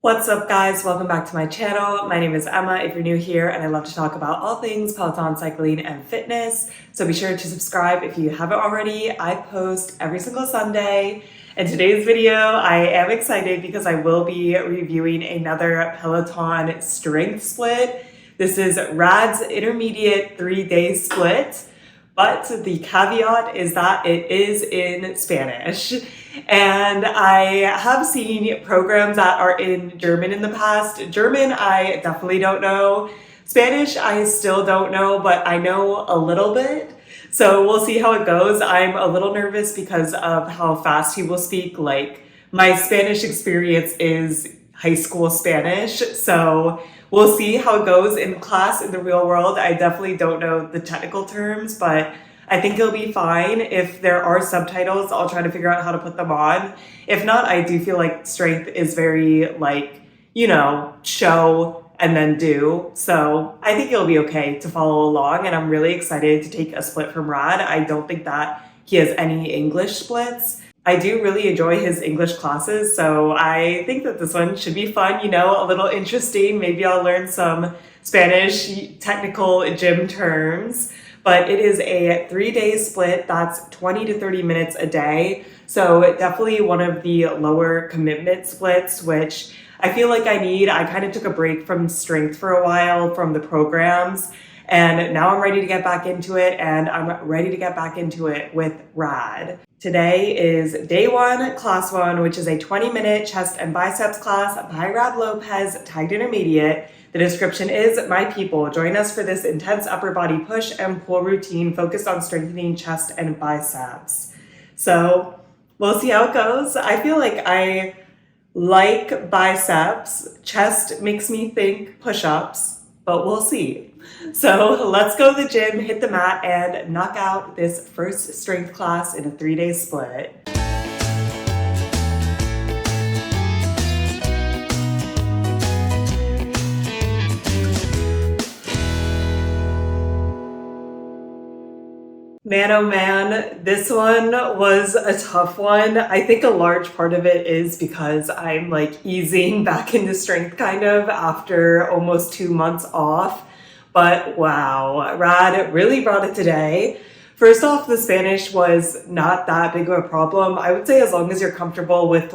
What's up, guys? Welcome back to my channel. My name is Emma if you're new here, and I love to talk about all things Peloton, cycling, and fitness. So be sure to subscribe if you haven't already. I post every single Sunday. In today's video, I am excited because I will be reviewing another Peloton strength split. This is Rad's intermediate 3-day split. But the caveat is that it is in Spanish. And I have seen programs that are in German in the past. German, I definitely don't know. Spanish, I still don't know, but I know a little bit. So we'll see how it goes. I'm a little nervous because of how fast he will speak. Like, my Spanish experience is high school Spanish. So we'll see how it goes in class in the real world. I definitely don't know the technical terms, but I think it'll be fine. If there are subtitles, I'll try to figure out how to put them on. If not, I do feel like strength is very show and then do. So I think it'll be okay to follow along, and I'm really excited to take a split from Rad. I don't think that he has any English splits. I do really enjoy his English classes, so I think that this one should be fun, a little interesting. Maybe I'll learn some Spanish technical gym terms. But it is a 3-day split. That's 20 to 30 minutes a day. So definitely one of the lower commitment splits, which I feel like I need. I kind of took a break from strength for a while from the programs, and now I'm ready to get back into it, and I'm ready to get back into it with Rad. Today is day 1, class 1, which is a 20-minute chest and biceps class by Rad Lopez, tagged intermediate. The description is, my people, join us for this intense upper body push and pull routine focused on strengthening chest and biceps. So we'll see how it goes. I feel like I like biceps. Chest makes me think push-ups, but we'll see. So let's go to the gym, hit the mat, and knock out this first strength class in a 3-day split. Man, oh man, this one was a tough one. I think a large part of it is because I'm easing back into strength kind of after almost 2 months off. But wow, Rad really brought it today. First off, the Spanish was not that big of a problem. I would say as long as you're comfortable with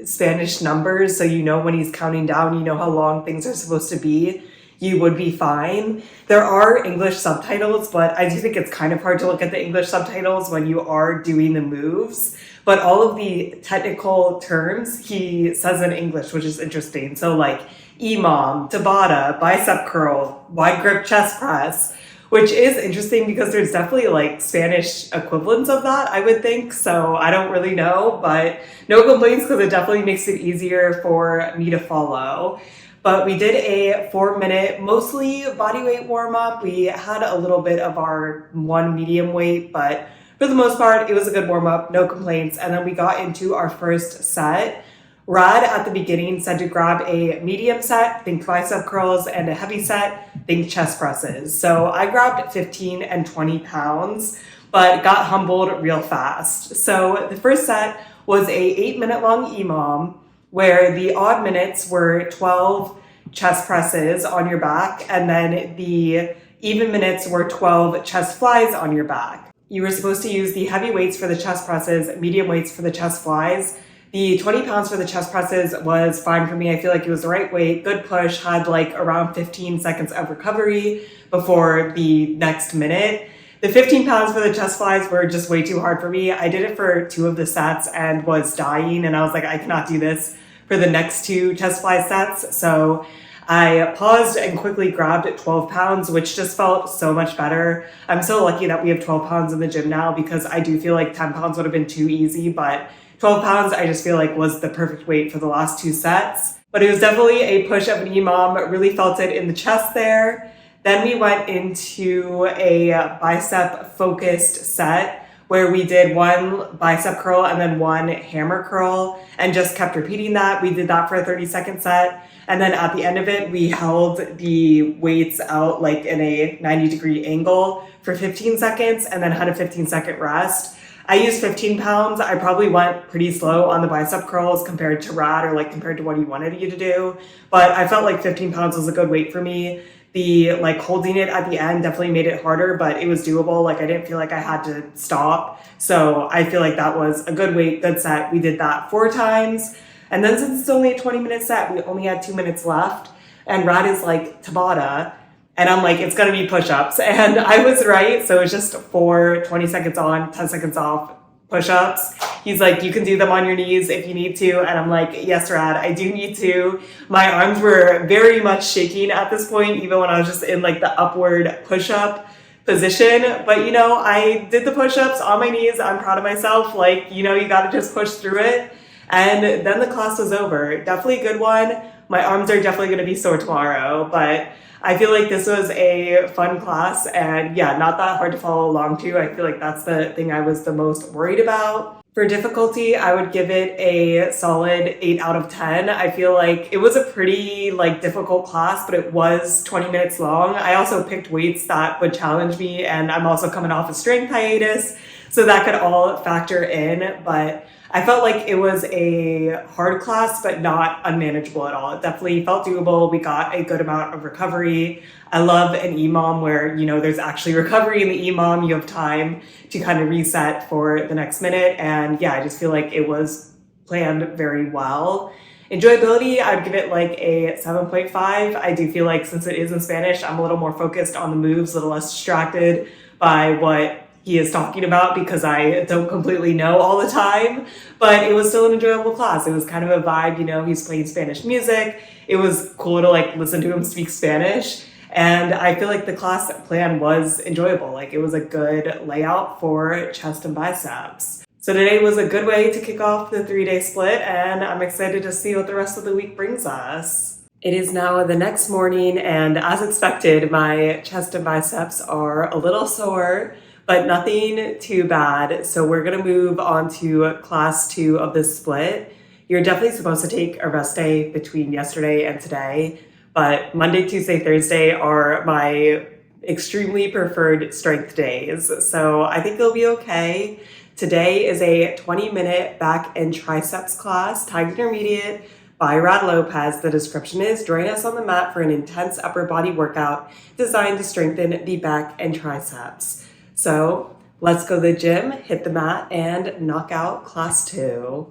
Spanish numbers, so you know when he's counting down, you know how long things are supposed to be, you would be fine. There are English subtitles, but I do think it's kind of hard to look at the English subtitles when you are doing the moves. But all of the technical terms he says in English, which is interesting. So EMOM, Tabata, bicep curl, wide grip chest press, which is interesting because there's definitely Spanish equivalents of that, I would think. So I don't really know, but no complaints because it definitely makes it easier for me to follow. But we did a 4-minute, mostly body weight warm up. We had a little bit of our one medium weight, but for the most part, it was a good warm up, no complaints. And then we got into our first set. Rad at the beginning said to grab a medium set, think bicep curls, and a heavy set, think chest presses. So I grabbed 15 and 20 pounds, but got humbled real fast. So the first set was a 8-minute long EMOM, where the odd minutes were 12 chest presses on your back, and then the even minutes were 12 chest flies on your back. You were supposed to use the heavy weights for the chest presses, medium weights for the chest flies. The 20 pounds for the chest presses was fine for me. I feel like it was the right weight, good push, had around 15 seconds of recovery before the next minute. The 15 pounds for the chest flies were just way too hard for me. I did it for 2 of the sets and was dying, and I was like, I cannot do this for the next 2 chest fly sets. So I paused and quickly grabbed 12 pounds, which just felt so much better. I'm so lucky that we have 12 pounds in the gym now because I do feel like 10 pounds would have been too easy, but 12 pounds I just feel like was the perfect weight for the last 2 sets. But it was definitely a push of an EMOM, really felt it in the chest there. Then we went into a bicep focused set where we did 1 bicep curl and then 1 hammer curl and just kept repeating that. We did that for a 30-second set. And then at the end of it, we held the weights out in a 90-degree angle for 15 seconds and then had a 15-second rest. I used 15 pounds. I probably went pretty slow on the bicep curls compared to Rad or like compared to what he wanted you to do. But I felt like 15 pounds was a good weight for me. The like holding it at the end definitely made it harder, but it was doable. Like I didn't feel like I had to stop. So I feel like that was a good weight, good set. We did that 4 times. And then since it's only a 20-minute set, we only had 2 minutes left. And Rad is like Tabata. And I'm like, it's gonna be push-ups. And I was right. So it's just 4 20 seconds on, 10 seconds off push-ups. He's like, you can do them on your knees if you need to. And I'm like, yes, Rad, I do need to. My arms were very much shaking at this point, even when I was just in like the upward push-up position. But you know, I did the push-ups on my knees. I'm proud of myself. Like, you know, you gotta just push through it. And then the class was over. Definitely a good one. My arms are definitely gonna be sore tomorrow, but I feel like this was a fun class and yeah, not that hard to follow along to. I feel like that's the thing I was the most worried about. For difficulty, I would give it a solid 8 out of 10. I feel like it was a pretty like difficult class, but it was 20 minutes long. I also picked weights that would challenge me, and I'm also coming off a strength hiatus, so that could all factor in, but I felt like it was a hard class, but not unmanageable at all. It definitely felt doable. We got a good amount of recovery. I love an EMOM where, you know, there's actually recovery in the EMOM. You have time to kind of reset for the next minute. And yeah, I just feel like it was planned very well. Enjoyability, I'd give it like a 7.5. I do feel like since it is in Spanish, I'm a little more focused on the moves, a little less distracted by what he is talking about because I don't completely know all the time, but it was still an enjoyable class. It was kind of a vibe, you know, he's playing Spanish music. It was cool to like listen to him speak Spanish. And I feel like the class plan was enjoyable. Like it was a good layout for chest and biceps. So today was a good way to kick off the 3-day split, and I'm excited to see what the rest of the week brings us. It is now the next morning, and as expected, my chest and biceps are a little sore, but nothing too bad. So we're gonna move on to class 2 of this split. You're definitely supposed to take a rest day between yesterday and today, but Monday, Tuesday, Thursday are my extremely preferred strength days. So I think it'll be okay. Today is a 20-minute back and triceps class, timed intermediate by Rad Lopez. The description is, join us on the mat for an intense upper body workout designed to strengthen the back and triceps. So let's go to the gym, hit the mat, and knock out class 2.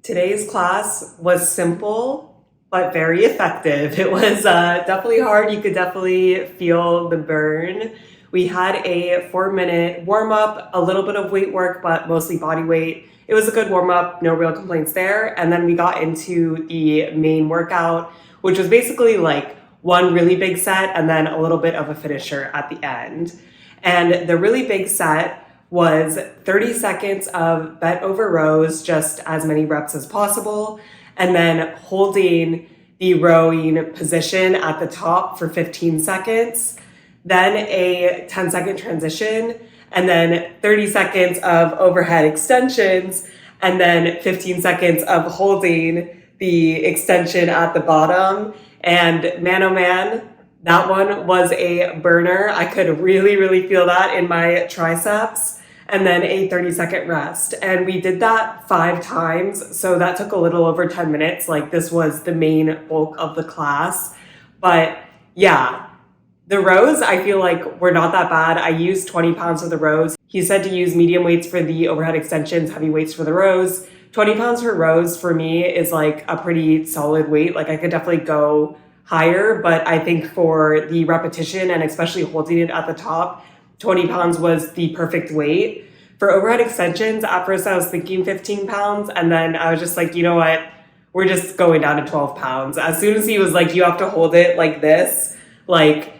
Today's class was simple, but very effective. It was definitely hard. You could definitely feel the burn. We had a 4-minute warm-up, a little bit of weight work, but mostly body weight. It was a good warm-up, no real complaints there. And then we got into the main workout, which was basically like one really big set and then a little bit of a finisher at the end. And the really big set was 30 seconds of bent over rows, just as many reps as possible, and then holding the rowing position at the top for 15 seconds, then a 10-second transition, and then 30 seconds of overhead extensions, and then 15 seconds of holding the extension at the bottom. And man, oh man, that one was a burner. I could really, really feel that in my triceps. And then a 30-second rest. And we did that 5 times. So that took a little over 10 minutes. Like this was the main bulk of the class. But yeah, the rows, I feel like were not that bad. I used 20 pounds for the rows. He said to use medium weights for the overhead extensions, heavy weights for the rows. 20 pounds for rows for me is like a pretty solid weight. Like I could definitely go higher, but I think for the repetition and especially holding it at the top, 20 pounds was the perfect weight. For overhead extensions, at first I was thinking 15 pounds, and then I was just like, you know what? We're just going down to 12 pounds. As soon as he was like, you have to hold it like this, like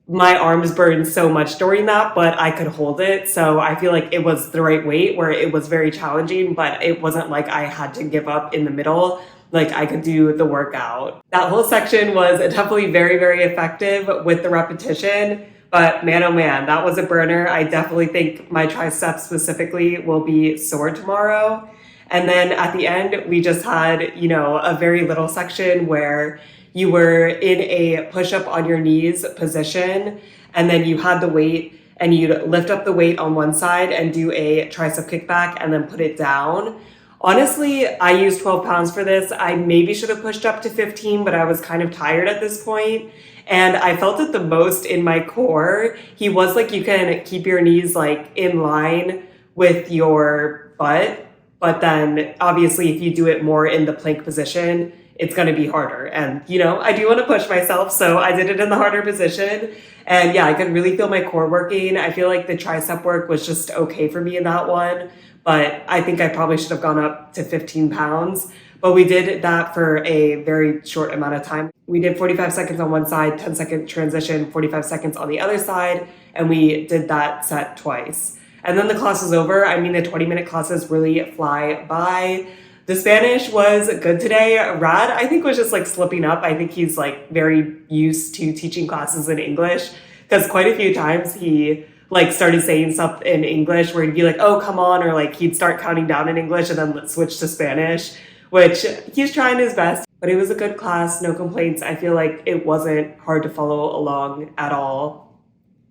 my arms burned so much during that, but I could hold it. So I feel like it was the right weight where it was very challenging, but it wasn't like I had to give up in the middle. Like I could do the workout. That whole section was definitely very, very effective with the repetition. But man, oh man, that was a burner. I definitely think my triceps specifically will be sore tomorrow. And then at the end, we just had, you know, a very little section where you were in a push-up on your knees position, and then you had the weight and you'd lift up the weight on one side and do a tricep kickback and then put it down. Honestly, I used 12 pounds for this. I maybe should have pushed up to 15, but I was kind of tired at this point. And I felt it the most in my core. He was like, you can keep your knees like in line with your butt, but then obviously if you do it more in the plank position, it's going to be harder. And, you know, I do want to push myself, so I did it in the harder position. And yeah, I could really feel my core working. I feel like the tricep work was just okay for me in that one, but I think I probably should have gone up to 15 pounds. But we did that for a very short amount of time. We did 45 seconds on one side, 10-second transition, 45 seconds on the other side, and we did that set twice. And then the class was over. I mean, the 20-minute classes really fly by. The Spanish was good today. Rad, I think, was just like slipping up. I think he's like very used to teaching classes in English, because quite a few times he like started saying stuff in English where he'd be like, oh, come on, or like he'd start counting down in English and then switch to Spanish, which he's trying his best. But it was a good class, no complaints. I feel like it wasn't hard to follow along at all.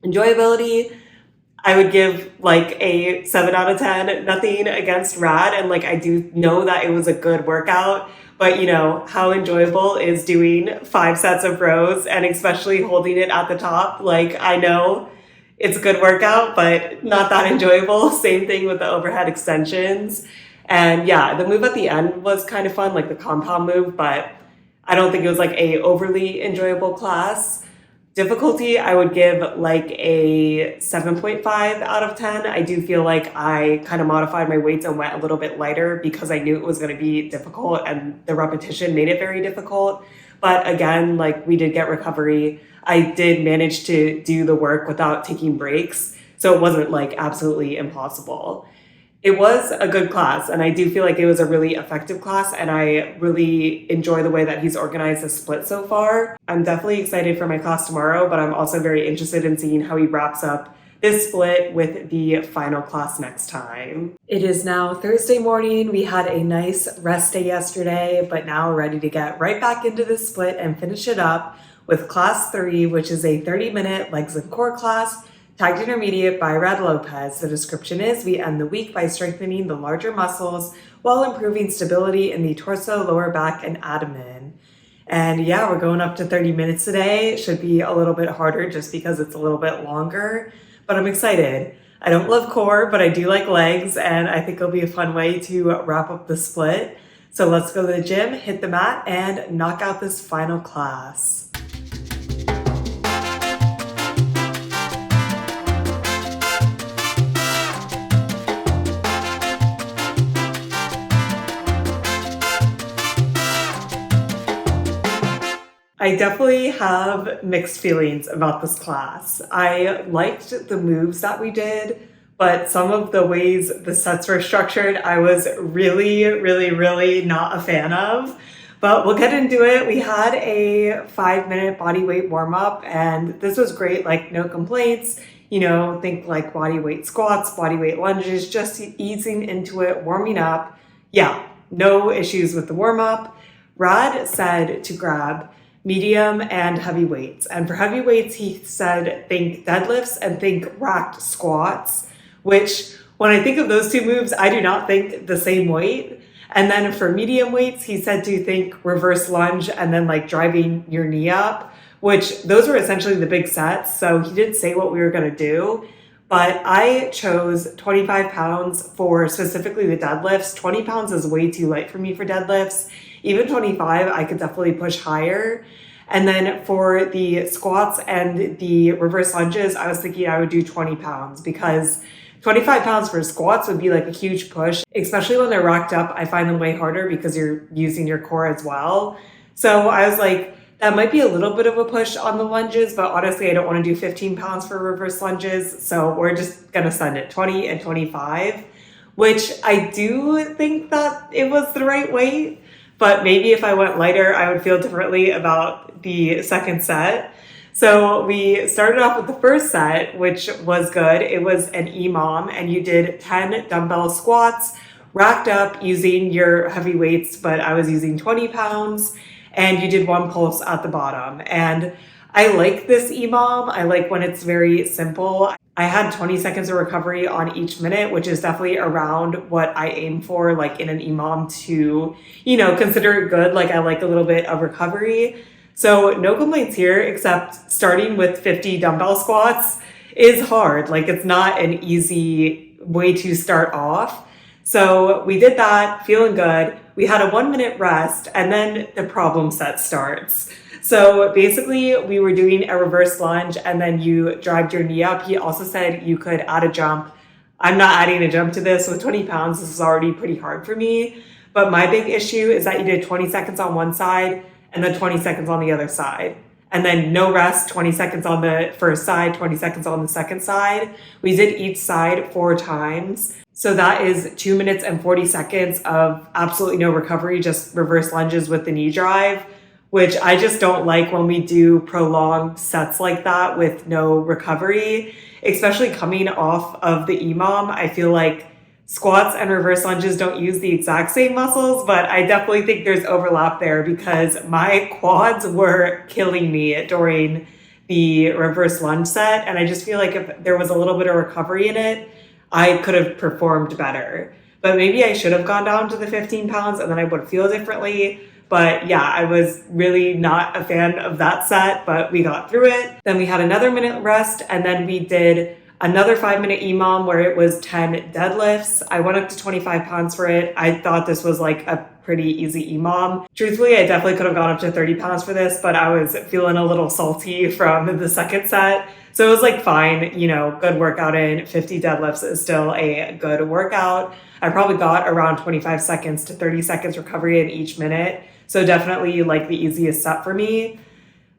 Enjoyability, I would give like a 7 out of 10, nothing against Rad. And like, I do know that it was a good workout, but you know, how enjoyable is doing 5 sets of rows and especially holding it at the top? Like, I know it's a good workout, but not that enjoyable. Same thing with the overhead extensions. And yeah, the move at the end was kind of fun, like the compound move, but I don't think it was like a overly enjoyable class. Difficulty, I would give like a 7.5 out of 10. I do feel like I kind of modified my weights and went a little bit lighter because I knew it was going to be difficult and the repetition made it very difficult. But again, like we did get recovery. I did manage to do the work without taking breaks. So it wasn't like absolutely impossible. It was a good class, and I do feel like it was a really effective class, and I really enjoy the way that he's organized the split so far. I'm definitely excited for my class tomorrow, but I'm also very interested in seeing how he wraps up this split with the final class next time. It is now Thursday morning. We had a nice rest day yesterday, but now we're ready to get right back into the split and finish it up with class 3, which is a 30-minute legs and core class, tagged intermediate by Rad Lopez. The description is, we end the week by strengthening the larger muscles while improving stability in the torso, lower back, and abdomen. And yeah, we're going up to 30 minutes today. It should be a little bit harder just because it's a little bit longer, but I'm excited. I don't love core, but I do like legs, and I think it'll be a fun way to wrap up the split. So let's go to the gym, hit the mat, and knock out this final class. I definitely have mixed feelings about this class. I liked the moves that we did, but some of the ways the sets were structured, I was really not a fan of. But we'll get into it. We had a 5-minute body weight warm up, and this was great, like no complaints. You know, think like body weight squats, body weight lunges, just easing into it, warming up. Yeah, no issues with the warm up. Rad said to grab medium and heavy weights. And for heavy weights, he said, think deadlifts and think racked squats, which when I think of those two moves, I do not think the same weight. And then for medium weights, he said to think reverse lunge and then like driving your knee up, which those were essentially the big sets. So he didn't say what we were going to do, but I chose 25 pounds for specifically the deadlifts. 20 pounds is way too light for me for deadlifts. Even 25, I could definitely push higher. And then for the squats and the reverse lunges, I was thinking I would do 20 pounds because 25 pounds for squats would be like a huge push, especially when they're racked up. I find them way harder because you're using your core as well. So I was like, that might be a little bit of a push on the lunges, but honestly, I don't want to do 15 pounds for reverse lunges. So we're just going to send it 20 and 25, which I do think that it was the right weight. But maybe if I went lighter, I would feel differently about the second set. So we started off with the first set, which was good. It was an EMOM, and you did 10 dumbbell squats, racked up using your heavy weights, but I was using 20 pounds, and you did one pulse at the bottom. And I like this EMOM. I like when it's very simple. I had 20 seconds of recovery on each minute, which is definitely around what I aim for, like in an EMOM to, consider it good. Like I like a little bit of recovery. So no complaints here, except starting with 50 dumbbell squats is hard. Like it's not an easy way to start off. So we did that, feeling good. We had a 1 minute rest, and then the problem set starts. So basically we were doing a reverse lunge, and then you dragged your knee up. He also said you could add a jump. I'm not adding a jump to this. With 20 pounds, this is already pretty hard for me. But my big issue is that you did 20 seconds on one side and then 20 seconds on the other side. And then no rest, 20 seconds on the first side, 20 seconds on the second side. We did each side 4 times. So that is 2 minutes and 40 seconds of absolutely no recovery, just reverse lunges with the knee drive, which I just don't like when we do prolonged sets like that with no recovery, especially coming off of the EMOM. I feel like squats and reverse lunges don't use the exact same muscles, but I definitely think there's overlap there because my quads were killing me during the reverse lunge set. And I just feel like if there was a little bit of recovery in it, I could have performed better. But maybe I should have gone down to the 15 pounds and then I would feel differently. But yeah, I was really not a fan of that set, but we got through it. Then we had another minute rest, and then we did another 5-minute EMOM where it was 10 deadlifts. I went up to 25 pounds for it. I thought this was like a pretty easy EMOM. Truthfully, I definitely could have gone up to 30 pounds for this, but I was feeling a little salty from the second set. So it was like fine, good workout in. 50 deadlifts is still a good workout. I probably got around 25 seconds to 30 seconds recovery in each minute. So definitely like the easiest set for me.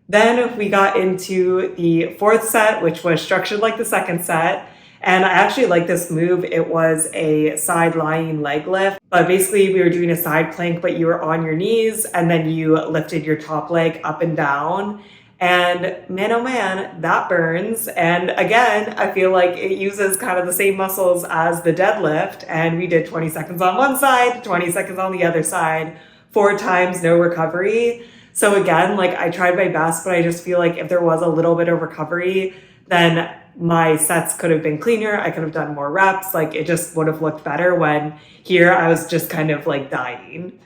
Then we got into the fourth set, which was structured like the second set. And I actually like this move. It was a side lying leg lift, but basically we were doing a side plank, but you were on your knees and then you lifted your top leg up and down. And man, oh man, that burns. And again, I feel like it uses kind of the same muscles as the deadlift. And we did 20 seconds on one side, 20 seconds on the other side, 4 times, no recovery. So again, like I tried my best, but I just feel like if there was a little bit of recovery, then my sets could have been cleaner. I could have done more reps. Like it just would have looked better when here I was just kind of like dying.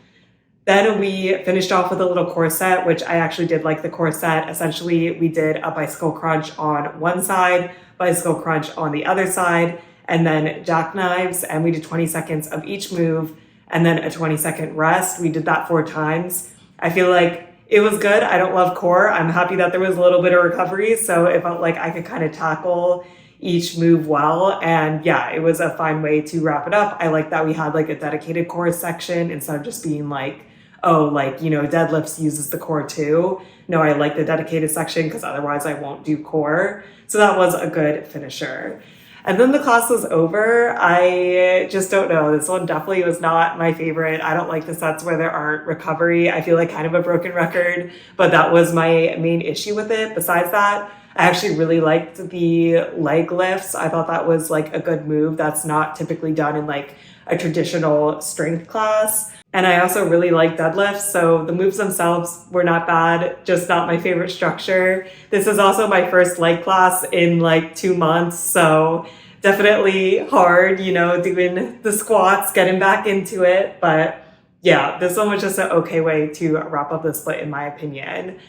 Then we finished off with a little core set, which I actually did like the core set. Essentially, we did a bicycle crunch on one side, bicycle crunch on the other side, and then jackknives. And we did 20 seconds of each move and then a 20-second rest. We did that 4 times. I feel like it was good. I don't love core. I'm happy that there was a little bit of recovery. So it felt like I could kind of tackle each move well. And yeah, it was a fine way to wrap it up. I like that we had like a dedicated core section instead of just being like, oh, like, deadlifts uses the core too. No, I like the dedicated section because otherwise I won't do core. So that was a good finisher. And then the class was over. I just don't know. This one definitely was not my favorite. I don't like the sets where there aren't recovery. I feel like kind of a broken record, but that was my main issue with it. Besides that, I actually really liked the leg lifts. I thought that was like a good move that's not typically done in like a traditional strength class. And I also really like deadlifts. So the moves themselves were not bad, just not my favorite structure. This is also my first leg class in like 2 months. So definitely hard, doing the squats, getting back into it. But yeah, this one was just an okay way to wrap up the split in my opinion.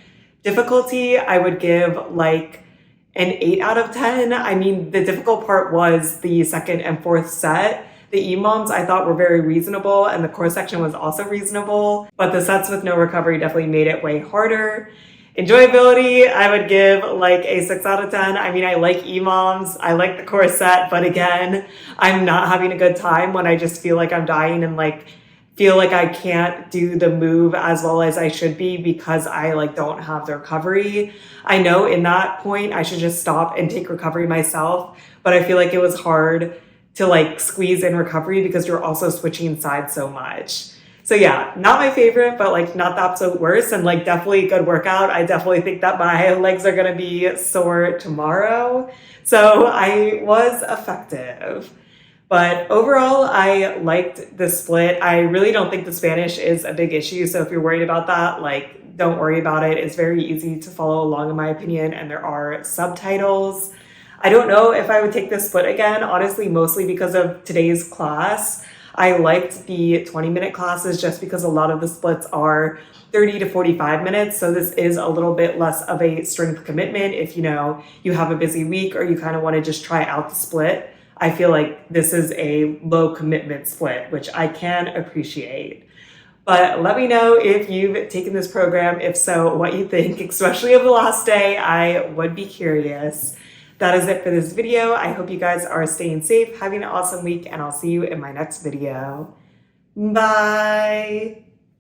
Difficulty, I would give like an 8 out of 10. I mean, the difficult part was the second and fourth set. The EMOMs I thought were very reasonable and the core section was also reasonable, but the sets with no recovery definitely made it way harder. Enjoyability, I would give like a 6 out of 10. I mean, I like EMOMs, I like the core set, but again, I'm not having a good time when I just feel like I'm dying and like feel like I can't do the move as well as I should be because I like don't have the recovery. I know in that point I should just stop and take recovery myself, but I feel like it was hard to like squeeze in recovery because you're also switching sides so much. So yeah, not my favorite, but like not the absolute worst and like definitely a good workout. I definitely think that my legs are gonna be sore tomorrow. So I was effective. But overall, I liked the split. I really don't think the Spanish is a big issue. So if you're worried about that, like, don't worry about it. It's very easy to follow along, in my opinion, and there are subtitles. I don't know if I would take this split again, honestly, mostly because of today's class. I liked the 20-minute classes just because a lot of the splits are 30 to 45 minutes. So this is a little bit less of a strength commitment if you have a busy week or you kind of want to just try out the split. I feel like this is a low commitment split, which I can appreciate. But let me know if you've taken this program. If so, what you think, especially of the last day. I would be curious. That is it for this video. I hope you guys are staying safe, having an awesome week, and I'll see you in my next video. Bye.